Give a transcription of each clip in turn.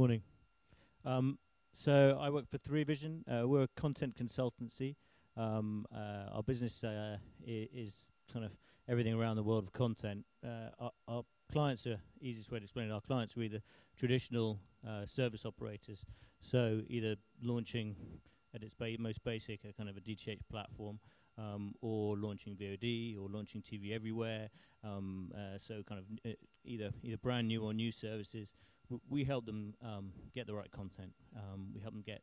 Morning. So I work for 3Vision. We're a content consultancy. Our business is kind of everything around the world of content. Our clients are, easiest way to explain it, our clients are either traditional service operators, so either launching at its most basic a kind of a DTH platform, or launching VOD, or launching TV everywhere. So kind of either brand new or new services. We help them get the right content. We help them get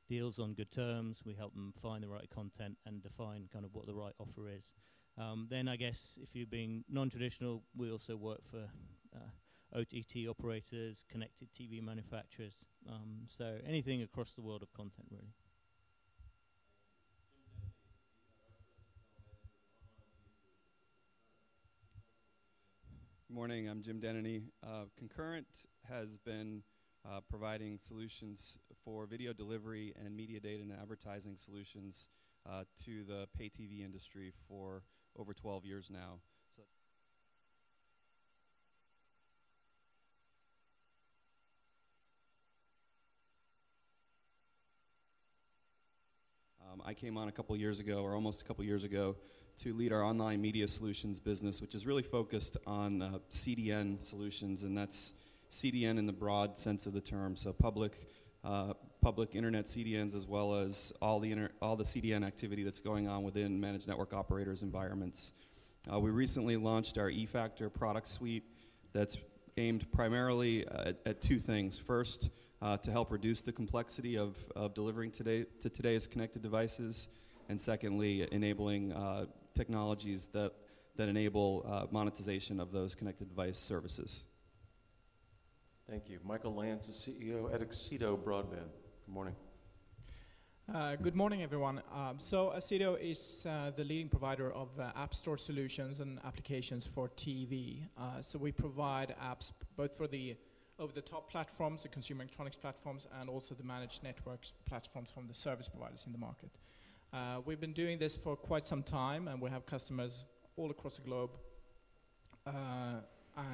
deals on good terms. We help them find the right content and define kind of what the right offer is. Then I guess if you're being non-traditional, we also work for OTT operators, connected TV manufacturers. So anything across the world of content, really. Good morning, I'm Jim Dennany. Concurrent has been providing solutions for video delivery and media data and advertising solutions to the pay TV industry for over 12 years now. So I came on a couple years ago, or almost a couple years ago, to lead our online media solutions business, which is really focused on CDN solutions, and that's CDN in the broad sense of the term, so public internet CDNs, as well as all the CDN activity that's going on within managed network operators' environments. We recently launched our eFactor product suite that's aimed primarily at two things. First, to help reduce the complexity of delivering to today's connected devices, and secondly, enabling technologies that enable monetization of those connected device services. Thank you. Michael Lance is CEO at Excedo Broadband. Good morning. Good morning, everyone. So Excedo is the leading provider of app store solutions and applications for TV. So we provide apps both for the over-the-top platforms, the consumer electronics platforms, and also the managed networks platforms from the service providers in the market. We've been doing this for quite some time, and we have customers all across the globe,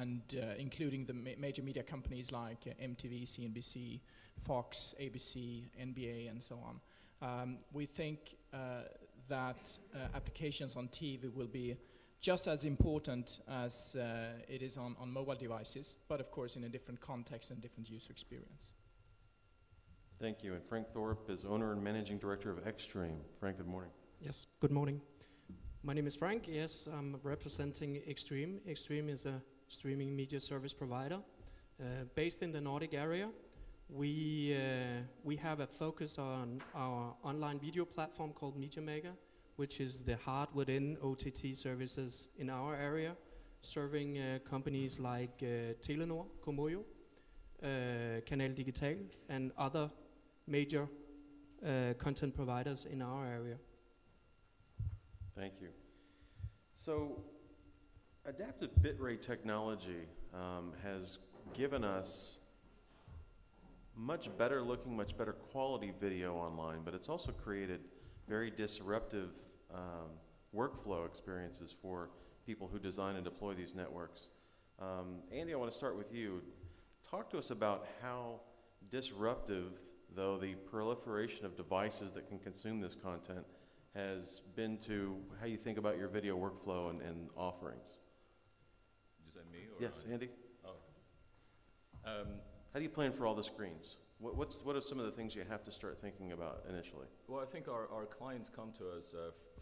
and including the major media companies like MTV, CNBC, Fox, ABC, NBA, and so on. We think that applications on TV will be just as important as it is on mobile devices, but of course in a different context and different user experience. Thank you. And Frank Thorpe is owner and managing director of Xstream. Frank, good morning. Yes, good morning. My name is Frank. Yes, I'm representing Xstream. Xstream is a streaming media service provider based in the Nordic area. We have a focus on our online video platform called MediaMaker, which is the heart within OTT services in our area, serving companies like Telenor, Comoyo, Canal Digital, and other major content providers in our area. Thank you. So, adaptive bitrate technology has given us much better looking, much better quality video online, but it's also created very disruptive workflow experiences for people who design and deploy these networks. Andy, I want to start with you. Talk to us about how disruptive, though, the proliferation of devices that can consume this content has been to how you think about your video workflow and offerings. Is that me? Or yes, Andy? Oh. How do you plan for all the screens? What are some of the things you have to start thinking about initially? Well, I think our clients come to us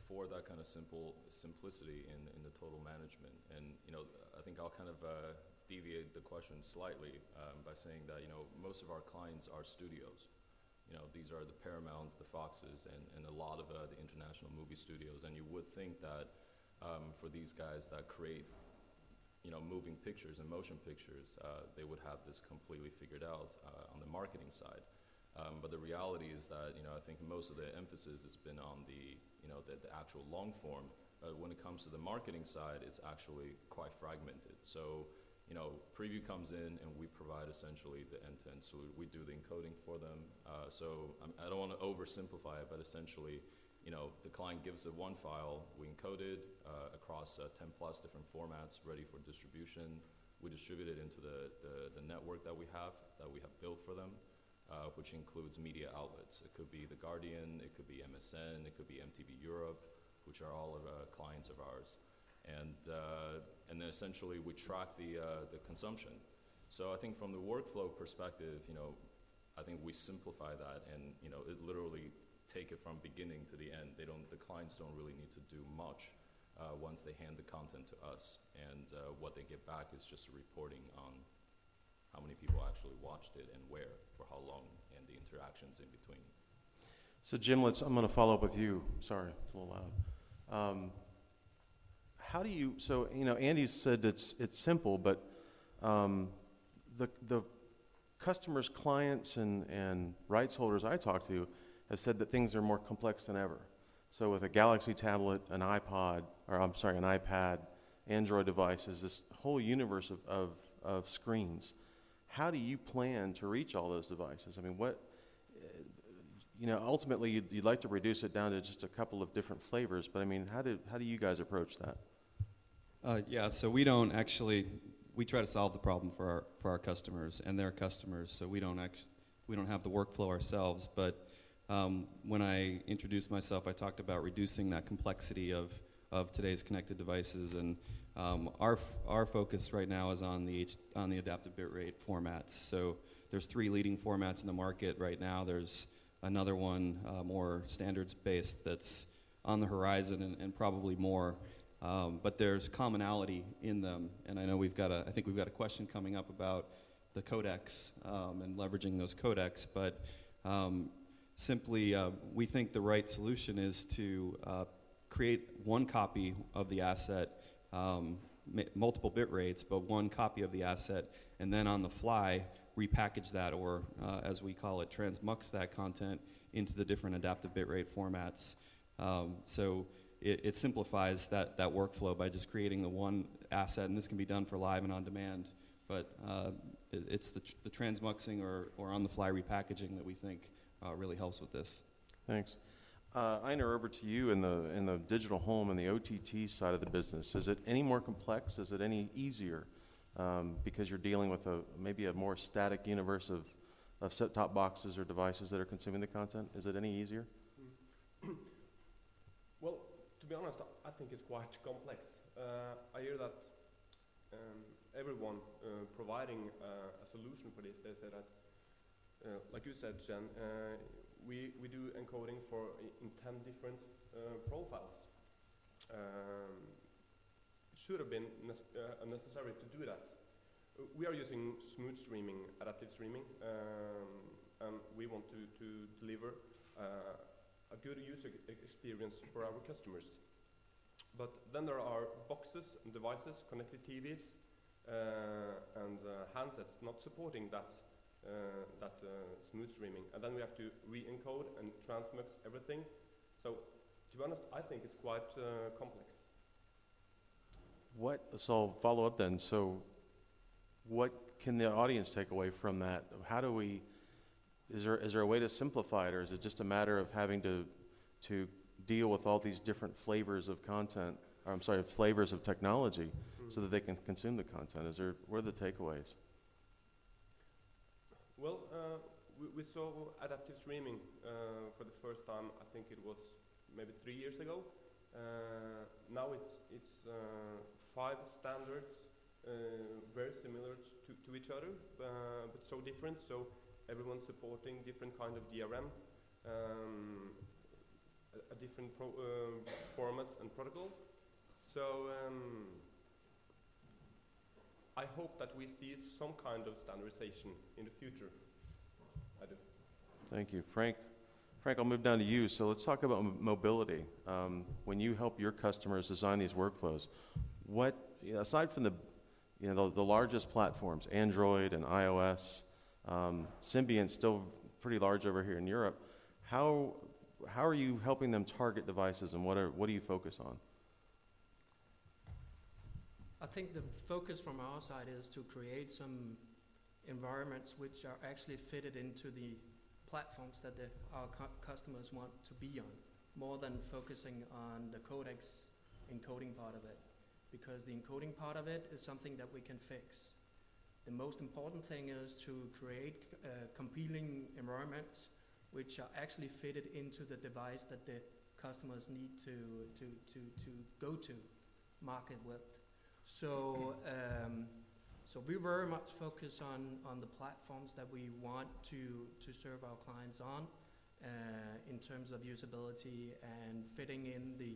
for that kind of simplicity in the total management. And, you know, I think I'll kind of deviate the question slightly by saying that, you know, most of our clients are studios. You know, these are the Paramounts, the Foxes, and a lot of the international movie studios. And you would think that for these guys that create, you know, moving pictures and motion pictures, they would have this completely figured out on the marketing side. But the reality is that, you know, I think most of the emphasis has been on the, you know, the actual long form. When it comes to the marketing side, it's actually quite fragmented. So, you know, Preview comes in and we provide essentially the end-to-end solution. We do the encoding for them. So I don't want to oversimplify it, but essentially, you know, the client gives it one file, we encode it across 10 plus different formats ready for distribution. we distribute it into the network that we have built for them, which includes media outlets. It could be The Guardian, it could be MSN, it could be MTV Europe, which are all of clients of ours. And then essentially we track the consumption. So I think from the workflow perspective, I think we simplify that, and it literally take it from beginning to the end. The clients don't really need to do much once they hand the content to us, and what they get back is just a reporting on how many people actually watched it and where, for how long, and the interactions in between. So Jim, I'm going to follow up with you. Sorry, it's a little loud. How do you? So Andy said it's simple, but the customers, clients, and rights holders I talk to have said that things are more complex than ever. So with a Galaxy tablet, an iPad, Android devices, this whole universe of screens, how do you plan to reach all those devices? I mean, ultimately you'd like to reduce it down to just a couple of different flavors, but I mean, how do you guys approach that? Yeah, so we try to solve the problem for our customers and their customers, so we don't have the workflow ourselves, but when I introduced myself, I talked about reducing that complexity of today's connected devices, and our focus right now is on the adaptive bitrate formats. So there's 3 leading formats in the market right now. There's another one more standards-based that's on the horizon, and probably more. But there's commonality in them, and I know I think we've got a question coming up about the codecs and leveraging those codecs. But simply, we think the right solution is to create one copy of the asset, multiple bit rates, but one copy of the asset, and then on the fly repackage that, or as we call it, transmux that content into the different adaptive bitrate formats. So it simplifies that workflow by just creating the one asset, and this can be done for live and on demand, but it's the transmuxing or on-the-fly repackaging that we think really helps with this. Thanks. Einar, over to you in the digital home and the OTT side of the business. Is it any more complex? Is it any easier? Because you're dealing with maybe a more static universe of set-top boxes or devices that are consuming the content. Is it any easier? Well, to be honest, I think it's quite complex. I hear that everyone providing a solution for this, they say that, like you said, Jen, we do encoding in 10 different profiles. It should have been necessary to do that. We are using smooth streaming, adaptive streaming, and we want to deliver a good user experience for our customers. But then there are boxes and devices, connected TVs, and handsets not supporting that smooth streaming, and then we have to re-encode and transmux everything. So, to be honest, I think it's quite complex. So I'll follow up then. So what can the audience take away from that? Is there a way to simplify it, or is it just a matter of having to deal with all these different flavors of content, flavors of technology, so that they can consume the content? What are the takeaways? Well, we saw adaptive streaming for the first time. I think it was maybe 3 years ago. Now it's 5 standards, very similar to each other, but so different. So everyone's supporting different kind of DRM, a different formats and protocol. So I hope that we see some kind of standardization in the future. I do. Thank you. Frank, I'll move down to you. So let's talk about mobility. When you help your customers design these workflows, aside from the largest platforms, Android and iOS, Symbiont's still pretty large over here in Europe, how are you helping them target devices, and what do you focus on? I think the focus from our side is to create some environments which are actually fitted into the platforms that our customers want to be on, more than focusing on the codecs encoding part of it. because the encoding part of it is something that we can fix. The most important thing is to create compelling environments which are actually fitted into the device that the customers need to go to market with. So, so we very much focus on the platforms that we want to serve our clients on in terms of usability and fitting in the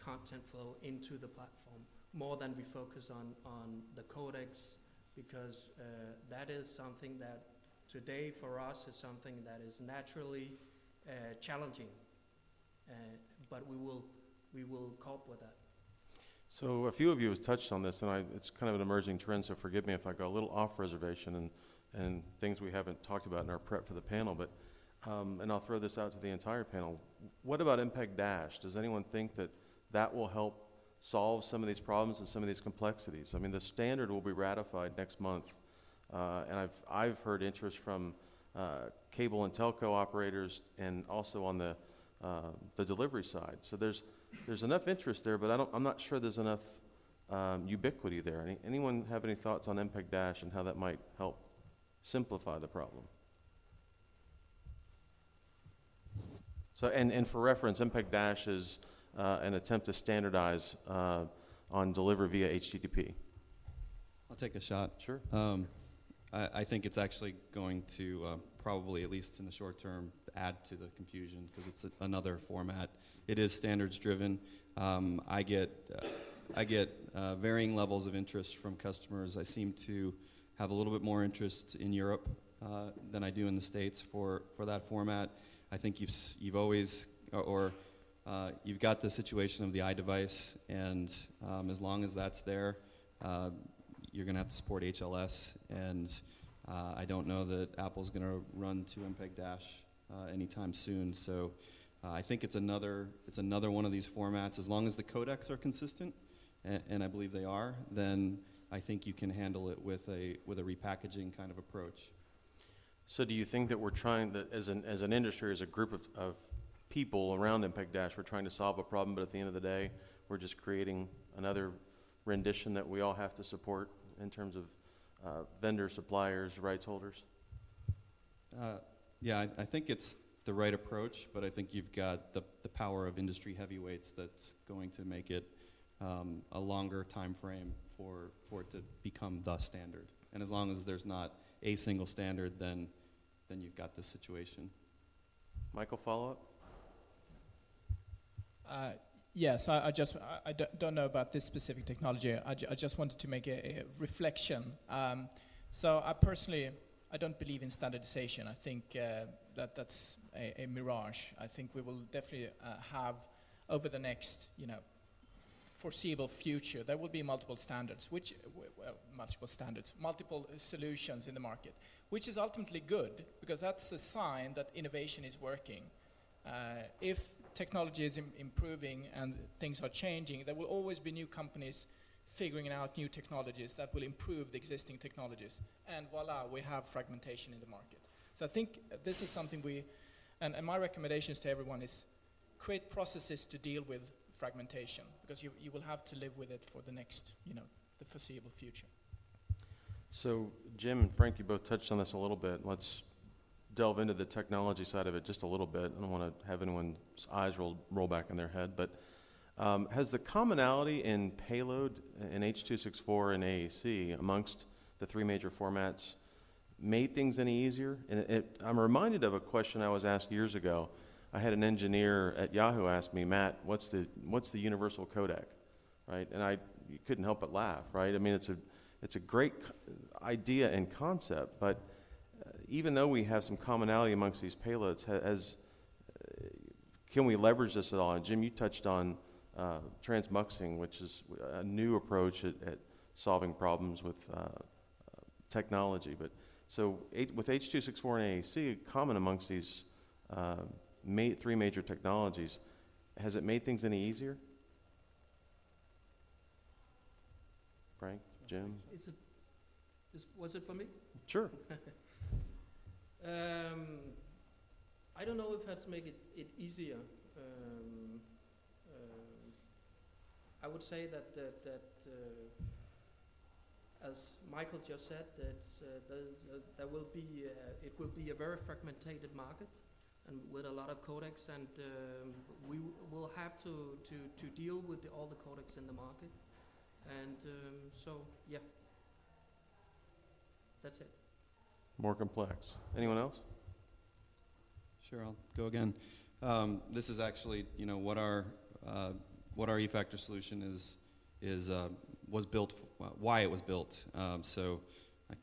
content flow into the platform, more than we focus on the codecs, because that is something that today for us is something that is naturally challenging, but we will cope with that. So a few of you have touched on this, and it's kind of an emerging trend, so forgive me if I go a little off reservation and things we haven't talked about in our prep for the panel, but and I'll throw this out to the entire panel. What about MPEG Dash? Does anyone think that will help solve some of these problems and some of these complexities? I mean, the standard will be ratified next month, and I've heard interest from cable and telco operators, and also on the delivery side. So there's enough interest there, but I'm not sure there's enough ubiquity there. Anyone have any thoughts on MPEG Dash and how that might help simplify the problem? So, and for reference, MPEG Dash is an attempt to standardize on deliver via HTTP. I'll take a shot. Sure. I think it's actually going to probably, at least in the short term, add to the confusion because it's another format. It is standards driven. I get varying levels of interest from customers. I seem to have a little bit more interest in Europe than I do in the States for that format. I think you've always you've got the situation of the iDevice, and as long as that's there, you're going to have to support HLS, and I don't know that Apple's going to run to MPEG Dash anytime soon. So I think it's another one of these formats. As long as the codecs are consistent, and I believe they are, then I think you can handle it with a repackaging kind of approach. So do you think that we're trying, that as an industry, as a group of people around MPEG Dash, we're trying to solve a problem, but at the end of the day, we're just creating another rendition that we all have to support in terms of vendors, suppliers, rights holders? Yeah, I think it's the right approach, but I think you've got the power of industry heavyweights that's going to make it a longer time frame for it to become the standard. And as long as there's not a single standard, then you've got this situation. Michael, follow-up? Yes, I don't know about this specific technology. I just wanted to make a reflection. So I personally, I don't believe in standardization. I think that's a mirage. I think we will definitely have, over the next, foreseeable future, there will be multiple standards, multiple solutions in the market, which is ultimately good, because that's a sign that innovation is working. If technology is improving and things are changing, there will always be new companies figuring out new technologies that will improve the existing technologies. And voila, we have fragmentation in the market. So I think this is something and my recommendations to everyone is create processes to deal with fragmentation, because you will have to live with it for the next, the foreseeable future. So Jim and Frank, you both touched on this a little bit. Let's delve into the technology side of it just a little bit. I don't want to have anyone's eyes roll back in their head, but has the commonality in payload in H.264 and AAC amongst the three major formats made things any easier? And I'm reminded of a question I was asked years ago. I had an engineer at Yahoo ask me, Matt, what's the universal codec, right? And you couldn't help but laugh, right? I mean, it's a great idea and concept, but even though we have some commonality amongst these payloads, can we leverage this at all? And Jim, you touched on transmuxing, which is a new approach at solving problems with technology. But so with H.264 and AAC, common amongst these three major technologies, has it made things any easier? Frank, Jim? Was it for me? Sure. I don't know if that's make it easier. I would say that as Michael just said, that there will be it will be a very fragmented market, and with a lot of codecs, and we will have to deal with all the codecs in the market, and so yeah, that's it. More complex. Anyone else? Sure, I'll go again. This is actually, what our eFactor solution was built, why it was built. So I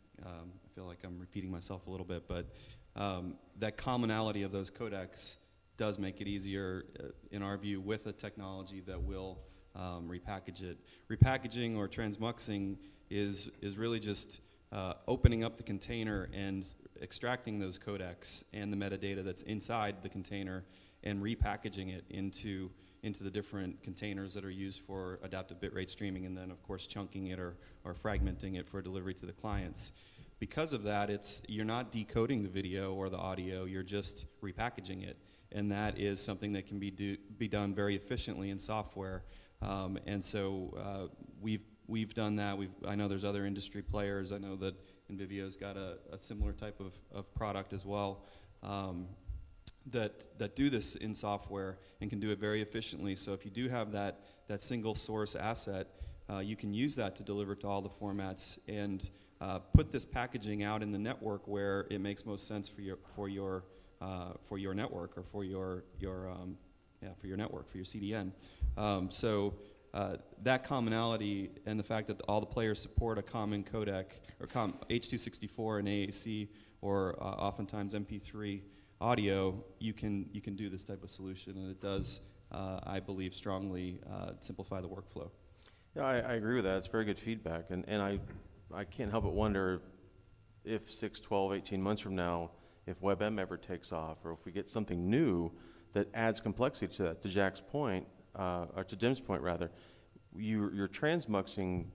feel like I'm repeating myself a little bit, but that commonality of those codecs does make it easier, in our view, with a technology that will repackage it. Repackaging or transmuxing is really just opening up the container and extracting those codecs and the metadata that's inside the container and repackaging it into the different containers that are used for adaptive bitrate streaming, and then of course chunking it or fragmenting it for delivery to the clients. Because of that, you're not decoding the video or the audio, you're just repackaging it, and that is something that can be done very efficiently in software. And so we've done that. I know there's other industry players. I know that NVIDIA's got a similar type of product as well, that do this in software and can do it very efficiently. So if you do have that single source asset, you can use that to deliver to all the formats and put this packaging out in the network where it makes most sense for your network, or for your network, for your CDN. So that commonality and the fact that all the players support a common codec, or H.264 and AAC, or oftentimes MP3 audio, you can do this type of solution, and it does, I believe, strongly simplify the workflow. Yeah, I agree with that. It's very good feedback, and I can't help but wonder if 6, 12, 18 months from now, if WebM ever takes off, or if we get something new that adds complexity to that. To Jack's point, or to Jim's point rather, your transmuxing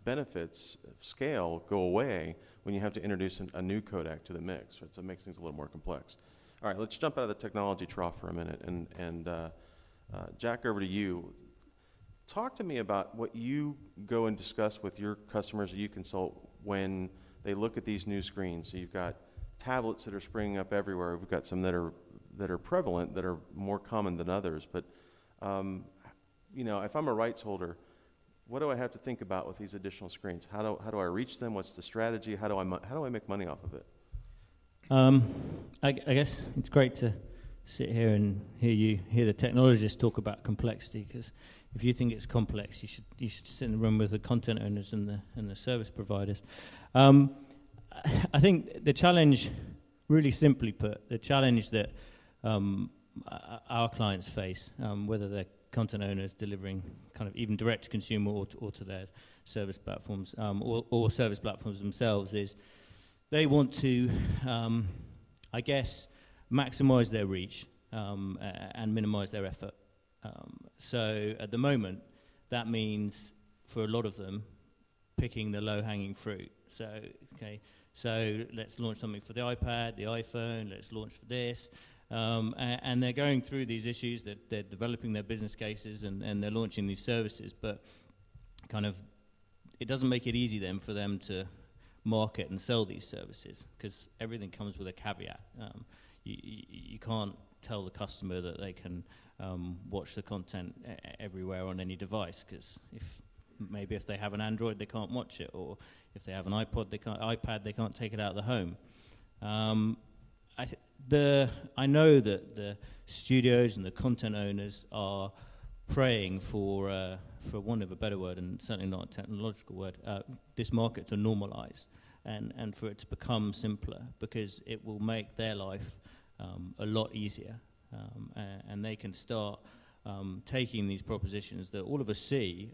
benefits of scale go away when you have to introduce a new codec to the mix, right? So it makes things a little more complex. All right, let's jump out of the technology trough for a minute, and Jack, over to you. Talk to me about what you go and discuss with your customers that you consult when they look at these new screens. So you've got tablets that are springing up everywhere. We've got some that are prevalent, that are more common than others. But if I'm a rights holder, what do I have to think about with these additional screens? How do I reach them? What's the strategy? How do I make money off of it? I guess it's great to sit here and hear the technologists talk about complexity, because if you think it's complex, you should sit in the room with the content owners and the service providers. I think the challenge, really simply put, the challenge that our clients face, whether they're content owners delivering kind of even direct to consumer or to their service platforms, or service platforms themselves, is they want to, I guess, maximize their reach and minimize their effort. So at the moment, that means for a lot of them picking the low-hanging fruit. So let's launch something for the iPad, the iPhone, let's launch for this. And they're going through these issues, that they're developing their business cases, and they're launching these services, but kind of it doesn't make it easy then for them to market and sell these services, because everything comes with a caveat. You can't tell the customer that they can watch the content everywhere on any device, because if they have an Android, they can't watch it, or if they have an iPad, they can't take it out of the home. I know that the studios and the content owners are praying for want of a better word, and certainly not a technological word, this market to normalize and for it to become simpler, because it will make their life a lot easier, and they can start taking these propositions that all of us see.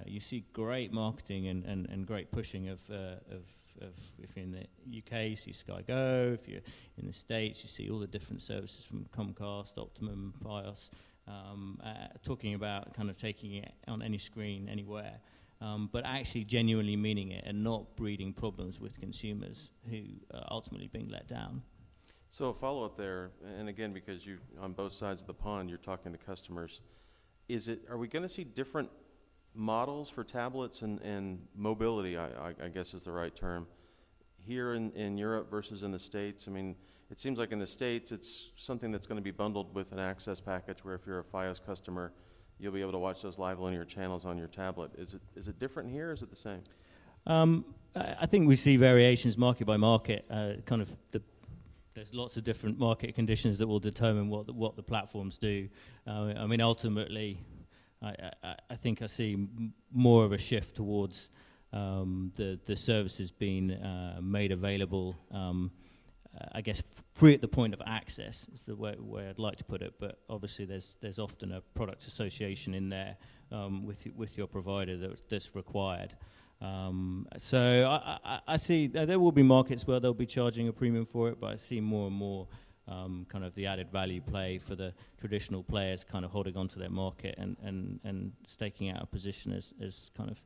You see great marketing and great pushing of if you're in the UK, you see Sky Go. If you're in the States, you see all the different services from Comcast, Optimum, Fios, talking about kind of taking it on any screen, anywhere, but actually genuinely meaning it and not breeding problems with consumers who are ultimately being let down. So a follow-up there, and again, because you on both sides of the pond, you're talking to customers. are we going to see different models for tablets and mobility, I guess is the right term, here in Europe versus in the States? I mean, it seems like in the States it's something that's going to be bundled with an access package where if you're a Fios customer, you'll be able to watch those live linear channels on your tablet. Is it different here, or is it the same? I think we see variations market by market. There's lots of different market conditions that will determine what the platforms do. I mean, ultimately, I think I see more of a shift towards the services being made available. I guess free at the point of access is the way I'd like to put it. But obviously, there's often a product association in there with your provider that's required. So I see there will be markets where they'll be charging a premium for it, but I see more and more kind of the added value play for the traditional players kind of holding onto their market and staking out a position as kind of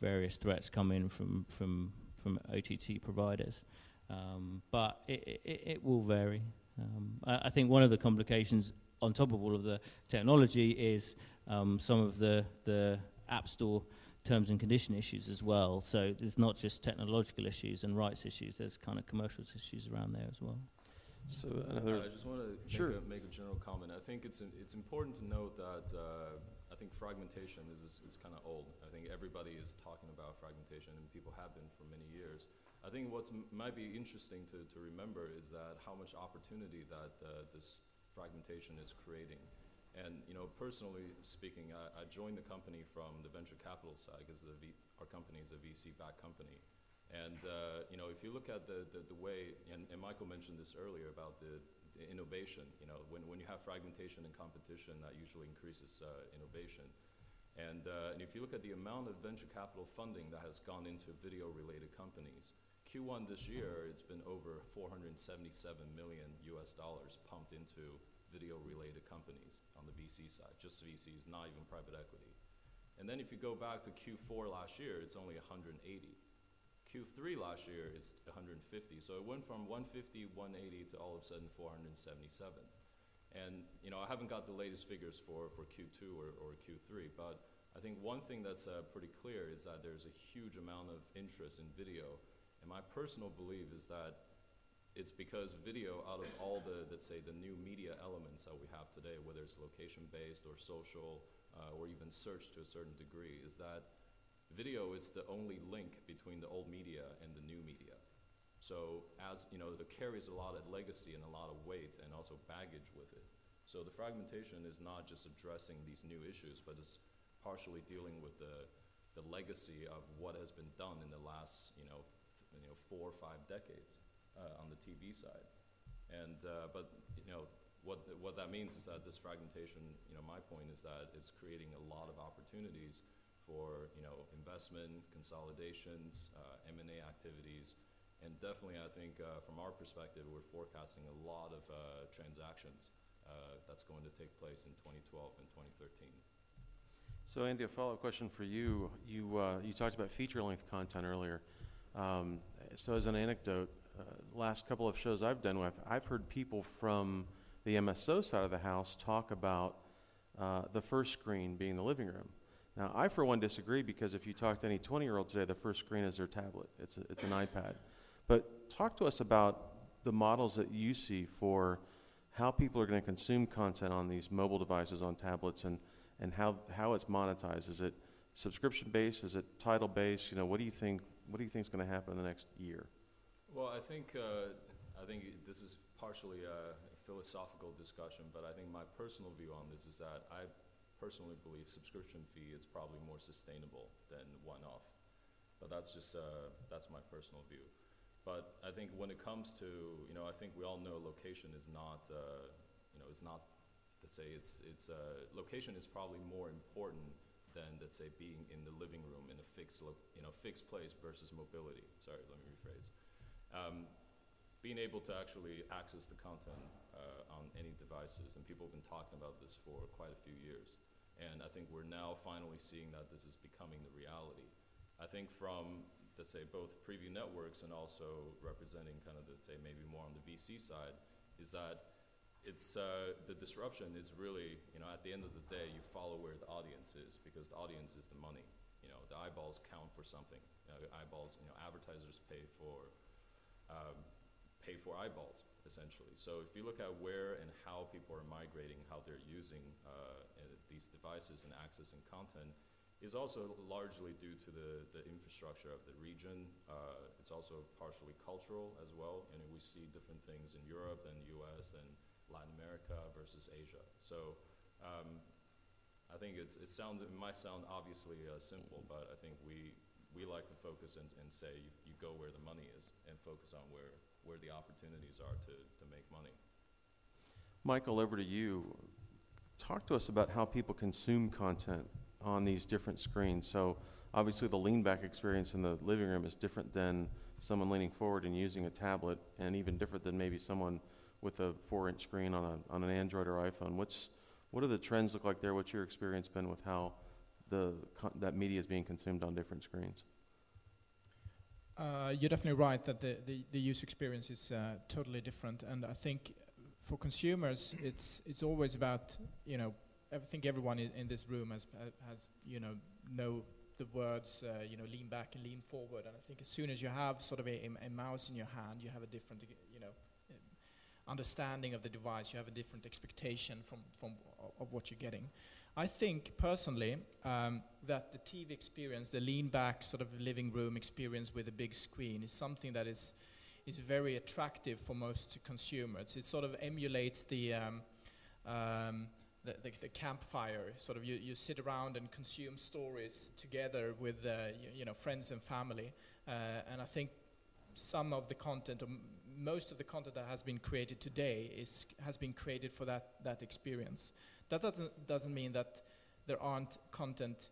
various threats come in from OTT providers. But it will vary. I think one of the complications on top of all of the technology is some of the App Store terms and condition issues as well. So there's not just technological issues and rights issues, there's kind of commercial issues around there as well. So I just want to Sure. make a general comment. I think it's important to note that I think fragmentation is kind of old. I think everybody is talking about fragmentation, and people have been for many years. I think what might be interesting to remember is that how much opportunity that this fragmentation is creating. And personally speaking, I joined the company from the venture capital side because our company is a VC-backed company. And if you look at the way, and Michael mentioned this earlier about the innovation, when you have fragmentation and competition, that usually increases innovation. And if you look at the amount of venture capital funding that has gone into video-related companies, Q1 this year, it's been over $477 million pumped into video-related companies on the VC side, just VCs, not even private equity. And then if you go back to Q4 last year, it's only 180. Q3 last year, it's 150. So it went from 150, 180 to all of a sudden 477. And I haven't got the latest figures for Q2 or Q3, but I think one thing that's pretty clear is that there's a huge amount of interest in video. And my personal belief is that it's because video, out of all let's say, the new media elements that we have today, whether it's location-based or social or even search to a certain degree, is that video is the only link between the old media and the new media. So as it carries a lot of legacy and a lot of weight and also baggage with it. So the fragmentation is not just addressing these new issues, but it's partially dealing with the legacy of what has been done in the last 4 or 5 decades. On the TV side, and but what that means is that this fragmentation, my point is that it's creating a lot of opportunities for investment, consolidations, M&A activities, and definitely I think from our perspective we're forecasting a lot of transactions that's going to take place in 2012 and 2013. So Andy, a follow-up question for you. You talked about feature-length content earlier. So as an anecdote, last couple of shows I've done with, I've heard people from the MSO side of the house talk about the first screen being the living room. Now, I for one disagree, because if you talk to any 20-year-old today, the first screen is their tablet. It's an iPad. But talk to us about the models that you see for how people are going to consume content on these mobile devices, on tablets, and how it's monetized. Is it subscription-based? Is it title-based? What do you think is going to happen in the next year? Well, I think this is partially a philosophical discussion, but I think my personal view on this is that I personally believe subscription fee is probably more sustainable than one-off. But that's just that's my personal view. But I think when it comes to I think we all know location is not is not, let's say location is probably more important than, let's say, being in the living room in a fixed place versus mobility. Sorry, let me rephrase. Being able to actually access the content on any devices, and people have been talking about this for quite a few years, and I think we're now finally seeing that this is becoming the reality. I think from, let's say, both preview networks and also representing kind of, let's say, maybe more on the VC side, is that it's the disruption is really, you know, at the end of the day, you follow where the audience is, because the audience is the money. You know, the eyeballs count for something. Eyeballs, you know, advertisers pay for eyeballs, essentially. So if you look at where and how people are migrating, how they're using these devices and accessing content, is also largely due to the infrastructure of the region. It's also partially cultural as well, and we see different things in Europe and US and Latin America versus Asia. So I think it might sound obviously simple, but I think we like to focus and say you go where the money is and focus on where the opportunities are to make money. Michael, over to you. Talk to us about how people consume content on these different screens. So obviously the lean back experience in the living room is different than someone leaning forward and using a tablet, and even different than maybe someone with a 4-inch screen on an Android or iPhone. What do the trends look like there? What's your experience been with how that media is being consumed on different screens? You're definitely right that the user experience is totally different, and I think for consumers it's always about, you know, I think everyone in this room has know the words, you know, lean back and lean forward, and I think as soon as you have sort of a mouse in your hand, you have a different, you know, understanding of the device. You have a different expectation of what you're getting. I think personally that the TV experience, the lean back sort of living room experience with a big screen, is something that is very attractive for most consumers. It sort of emulates the campfire. Sort of you sit around and consume stories together with you know, friends and family, and I think some of the content, or most of the content that has been created today has been created for that experience. That doesn't mean that there aren't content,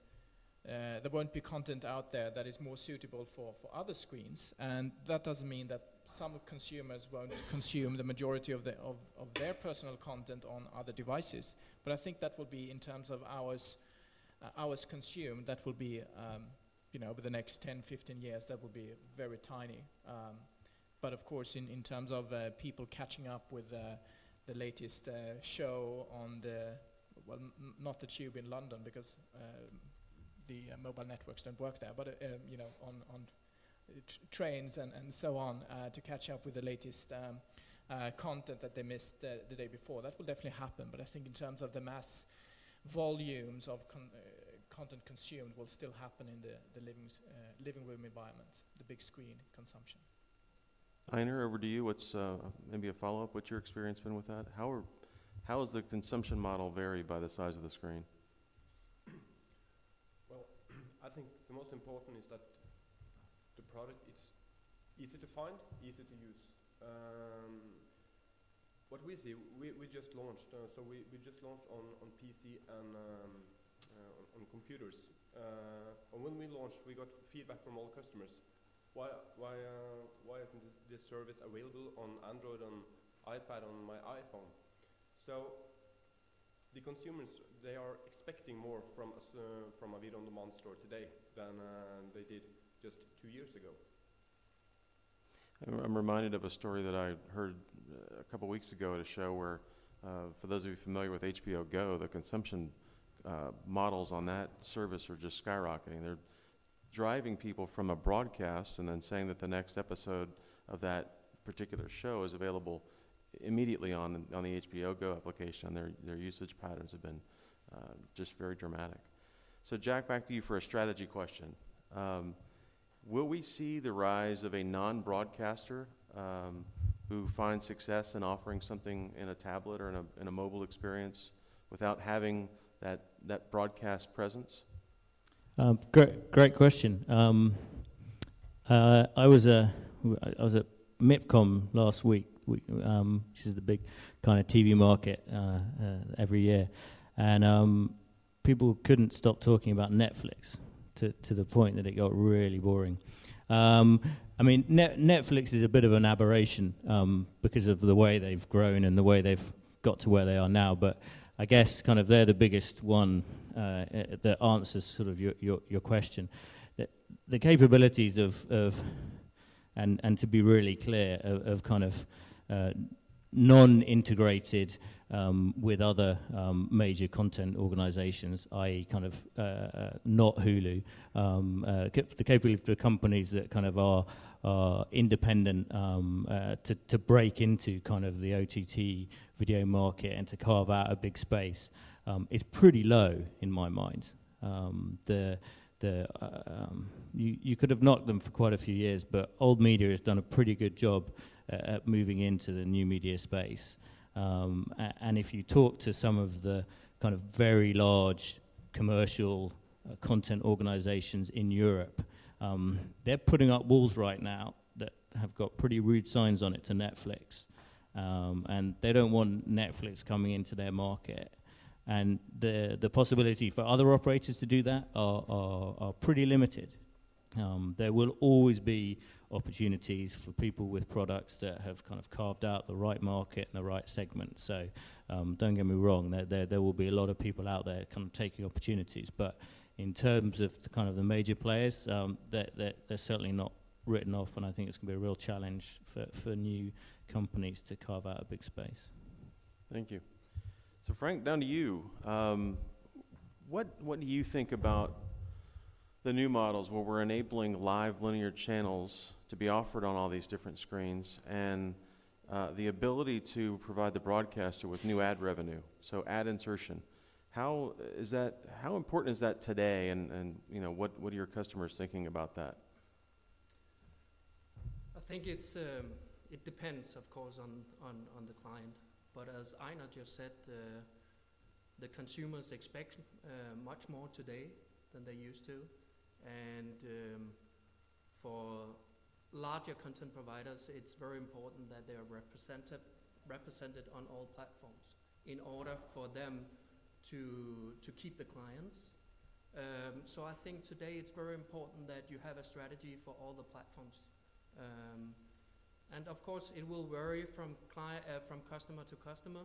there won't be content out there that is more suitable for other screens, and that doesn't mean that some consumers won't consume the majority of their personal content on other devices. But I think that will be, in terms of hours consumed, that will be, you know, over the next 10, 15 years, that will be very tiny. But of course, in terms of people catching up with the latest show on not the Tube in London, because the mobile networks don't work there, but you know, on trains and so on, to catch up with the latest content that they missed the day before. That will definitely happen, but I think in terms of the mass volumes of content consumed will still happen in the living room environment, the big screen consumption. Einar, over to you. What's maybe a follow-up? What's your experience been with that? How is the consumption model varied by the size of the screen? Well, I think the most important is that the product is easy to find, easy to use. What we see, we just launched, so we just launched on PC and on computers. And when we launched, we got feedback from all customers. Why isn't this service available on Android, on iPad, on my iPhone? So the consumers, they are expecting more from us, from a video on demand store today than they did just 2 years ago. I'm reminded of a story that I heard a couple weeks ago at a show where, for those of you familiar with HBO Go, the consumption models on that service are just skyrocketing. They're driving people from a broadcast and then saying that the next episode of that particular show is available immediately on the HBO Go application. Their usage patterns have been just very dramatic. So Jack, back to you for a strategy question. Will we see the rise of a non-broadcaster who finds success in offering something in a tablet or in a mobile experience without having that broadcast presence? Great question. I was at MIPCOM last week, which is the big kind of TV market every year, and people couldn't stop talking about Netflix to the point that it got really boring. I mean, Netflix is a bit of an aberration because of the way they've grown and the way they've got to where they are now, but I guess kind of they're the biggest one that answers sort of your question. The capabilities of and to be really clear, of kind of non-integrated with other major content organizations, i.e. kind of not Hulu, the capability of companies that kind of are independent to break into kind of the OTT video market and to carve out a big space is pretty low in my mind. You could have knocked them for quite a few years, but old media has done a pretty good job at moving into the new media space. And if you talk to some of the kind of very large commercial content organizations in Europe, they're putting up walls right now that have got pretty rude signs on it to Netflix. And they don't want Netflix coming into their market. And the possibility for other operators to do that are pretty limited. There will always be opportunities for people with products that have kind of carved out the right market and the right segment. So don't get me wrong, there will be a lot of people out there kind of taking opportunities. But in terms of the kind of the major players, they're certainly not written off, and I think it's going to be a real challenge for new companies to carve out a big space. Thank you. So Frank, down to you. What do you think about the new models where we're enabling live linear channels to be offered on all these different screens, and the ability to provide the broadcaster with new ad revenue, so ad insertion? How important is that today, and you know, what are your customers thinking about that? I think it depends, of course, on the client. But as Einar just said, the consumers expect much more today than they used to. And for larger content providers, it's very important that they are represented on all platforms in order for them to keep the clients. So I think today it's very important that you have a strategy for all the platforms. And of course, it will vary from customer to customer,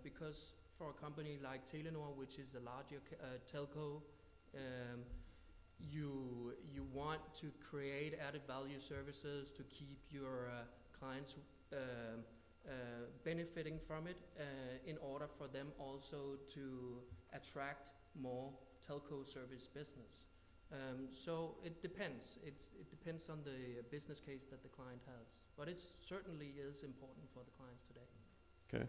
because for a company like Telenor, which is a larger telco, you want to create added value services to keep your clients benefiting from it, in order for them also to attract more telco service business. So it depends. It depends on the business case that the client has. But it certainly is important for the clients today. Okay.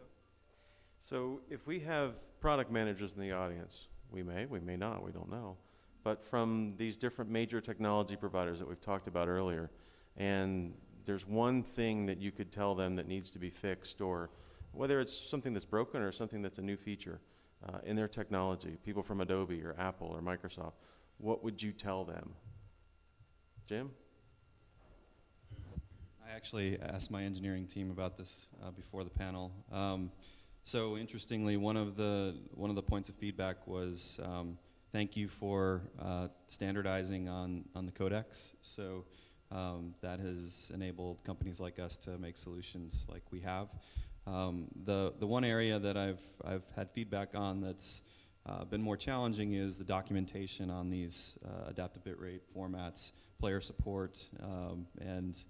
So if we have product managers in the audience, we may not, we don't know. But from these different major technology providers that we've talked about earlier, and there's one thing that you could tell them that needs to be fixed, or whether it's something that's broken or something that's a new feature in their technology, people from Adobe or Apple or Microsoft, what would you tell them? Jim? I actually asked my engineering team about this before the panel. So interestingly, one of the points of feedback was thank you for standardizing on the codecs. So that has enabled companies like us to make solutions like we have. The one area that I've had feedback on that's been more challenging is the documentation on these adaptive bitrate formats, player support, and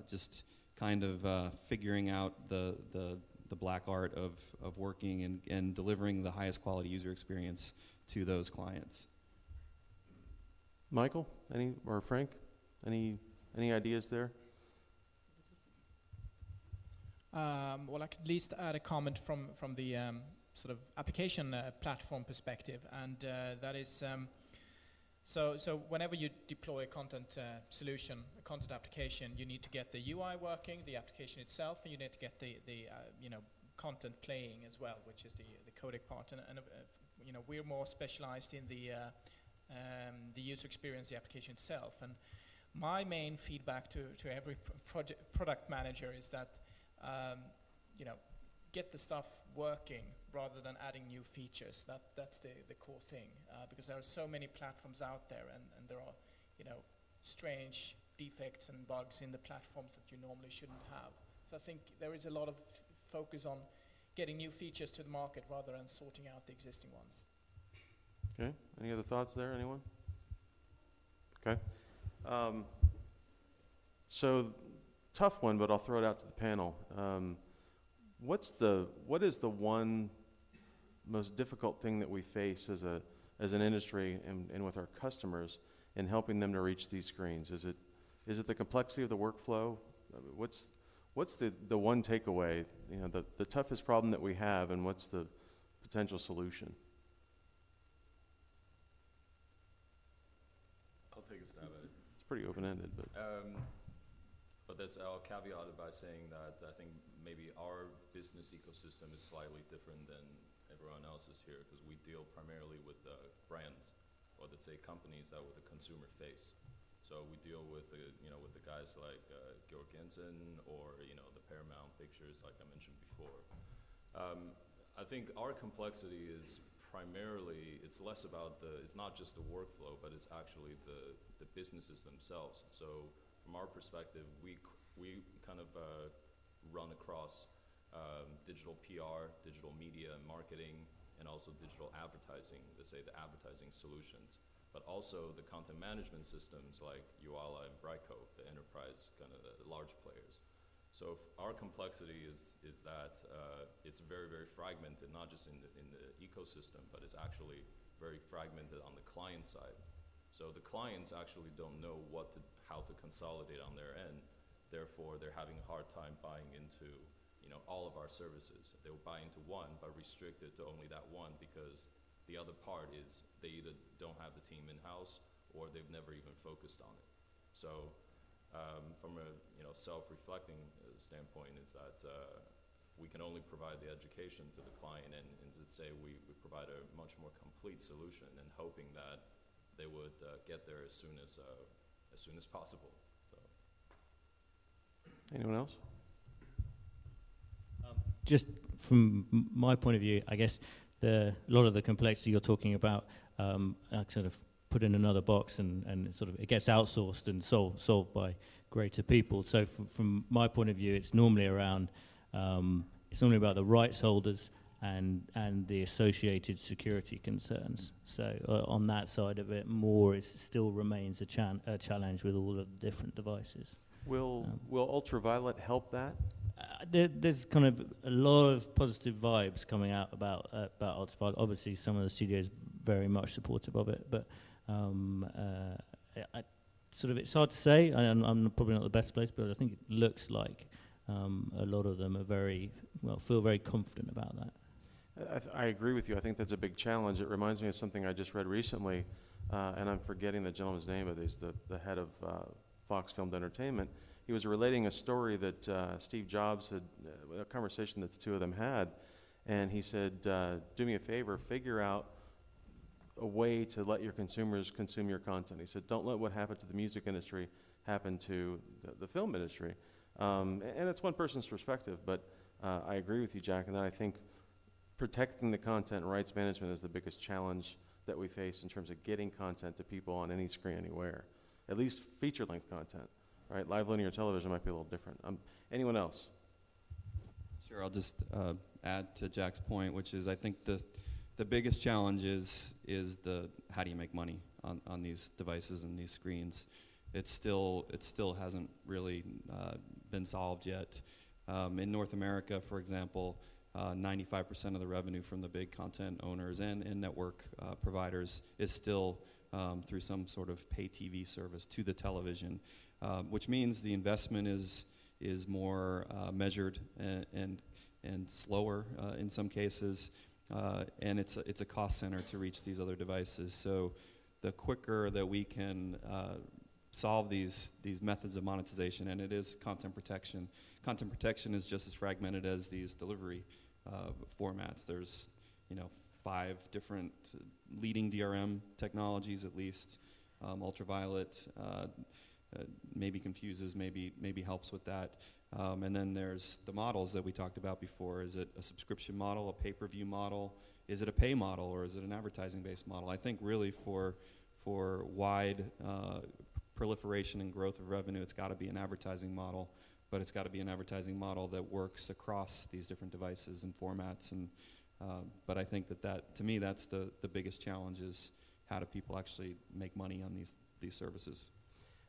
just kind of figuring out the black art of working and delivering the highest quality user experience to those clients. Michael, or Frank, any ideas there? Well, I could at least add a comment from the sort of application platform perspective, and that is so whenever you deploy a content solution, a content application, you need to get the UI working, the application itself, and you need to get the content playing as well, which is the codec part, and we're more specialized in the user experience, the application itself. And my main feedback to every product manager is that get the stuff working rather than adding new features. That's the core thing, because there are so many platforms out there, and there are strange defects and bugs in the platforms that you normally shouldn't have. So I think there is a lot of focus on getting new features to the market rather than sorting out the existing ones. Okay. Any other thoughts there? Anyone? Okay. So tough one, but I'll throw it out to the panel. what is the one most difficult thing that we face as an industry and with our customers in helping them to reach these screens? Is it the complexity of the workflow? What's the one takeaway, the toughest problem that we have, and what's the potential solution? I'll take a stab at it. It's pretty open-ended, but I'll caveat it by saying that I think maybe our business ecosystem is slightly different than everyone else's here, because we deal primarily with brands, or let's say companies that with a consumer face. So we deal with the guys like Georg Jensen, or the Paramount Pictures, like I mentioned before. I think our complexity is primarily, it's less about it's not just the workflow, but it's actually the businesses themselves. So from our perspective, we kind of run across digital PR, digital media and marketing, and also digital advertising, let's say the advertising solutions, but also the content management systems like Uala and Brightcove, the enterprise kind of the large players. So our complexity is that it's very, very fragmented, not just in the ecosystem, but it's actually very fragmented on the client side. So the clients actually don't know how to consolidate on their end. Therefore, they're having a hard time buying into all of our services. They'll buy into one, but restrict it to only that one, because the other part is they either don't have the team in-house or they've never even focused on it. So from a self-reflecting standpoint is that we can only provide the education to the client, and to say we provide a much more complete solution, and hoping that they would get there as soon as possible. So. Anyone else? Just from my point of view, I guess a lot of the complexity you're talking about, I sort of put in another box, and sort of it gets outsourced and solved by greater people. So from my point of view, it's normally around it's normally about the rights holders and the associated security concerns. So on that side of it, it still remains a challenge with all of the different devices. Will Ultraviolet help that? There's kind of a lot of positive vibes coming out about Ultraviolet. Obviously, some of the studios very much supportive of it, but it's hard to say. I'm probably not the best place, but I think it looks like a lot of them are feel very confident about that. I agree with you. I think that's a big challenge. It reminds me of something I just read recently, and I'm forgetting the gentleman's name, but he's the head of Fox Filmed Entertainment. He was relating a story that Steve Jobs had, a conversation that the two of them had, and he said, do me a favor, figure out a way to let your consumers consume your content. He said, don't let what happened to the music industry happen to the film industry. And it's one person's perspective, but I agree with you, Jack, and I think protecting the content and rights management is the biggest challenge that we face in terms of getting content to people on any screen anywhere, at least feature-length content. Right, live linear television might be a little different. Anyone else? Sure, I'll just add to Jack's point, which is I think the biggest challenge is the how do you make money on these devices and these screens. It still hasn't really been solved yet. In North America, for example, 95% of the revenue from the big content owners and network providers is still through some sort of pay TV service to the television. Which means the investment is more measured and slower in some cases, and it's a cost center to reach these other devices. So the quicker that we can solve these methods of monetization, and it is content protection. Content protection is just as fragmented as these delivery formats. There's 5 different leading DRM technologies at least. Ultraviolet. Maybe confuses, maybe helps with that. And then there's the models that we talked about before. Is it a subscription model, a pay-per-view model? Is it a pay model, or is it an advertising-based model? I think really for wide proliferation and growth of revenue, it's got to be an advertising model, but it's got to be an advertising model that works across these different devices and formats. And but I think that to me, that's the biggest challenge, is how do people actually make money on these services?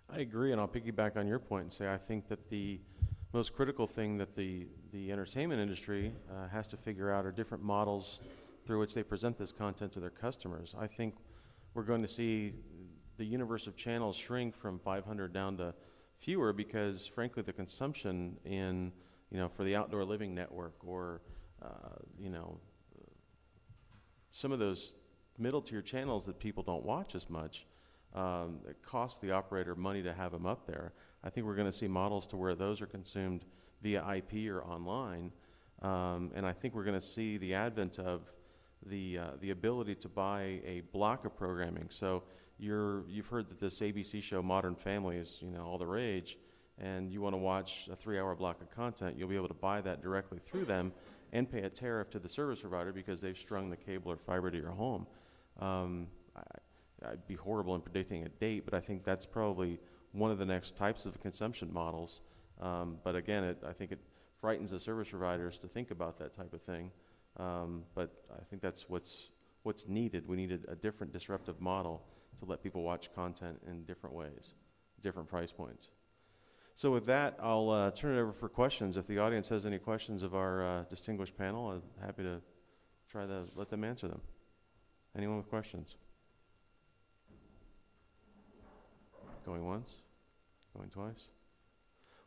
I agree, and I'll piggyback on your point and say I think that the most critical thing that the entertainment industry has to figure out are different models through which they present this content to their customers. I think we're going to see the universe of channels shrink from 500 down to fewer because, frankly, the consumption in, for the Outdoor Living Network or, some of those middle-tier channels that people don't watch as much, it costs the operator money to have them up there. I think we're going to see models to where those are consumed via IP or online, and I think we're going to see the advent of the ability to buy a block of programming. So you've heard that this ABC show Modern Family is all the rage, and you want to watch a 3-hour block of content, you'll be able to buy that directly through them and pay a tariff to the service provider because they've strung the cable or fiber to your home. I'd be horrible in predicting a date, but I think that's probably one of the next types of consumption models. But again, I think it frightens the service providers to think about that type of thing. But I think that's what's needed. We need a different disruptive model to let people watch content in different ways, different price points. So with that, I'll turn it over for questions. If the audience has any questions of our distinguished panel, I'm happy to try to let them answer them. Anyone with questions? Going once? Going twice?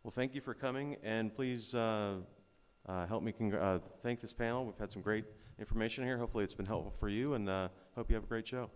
Well, thank you for coming, and please help me thank this panel. We've had some great information here. Hopefully it's been helpful for you, and hope you have a great show.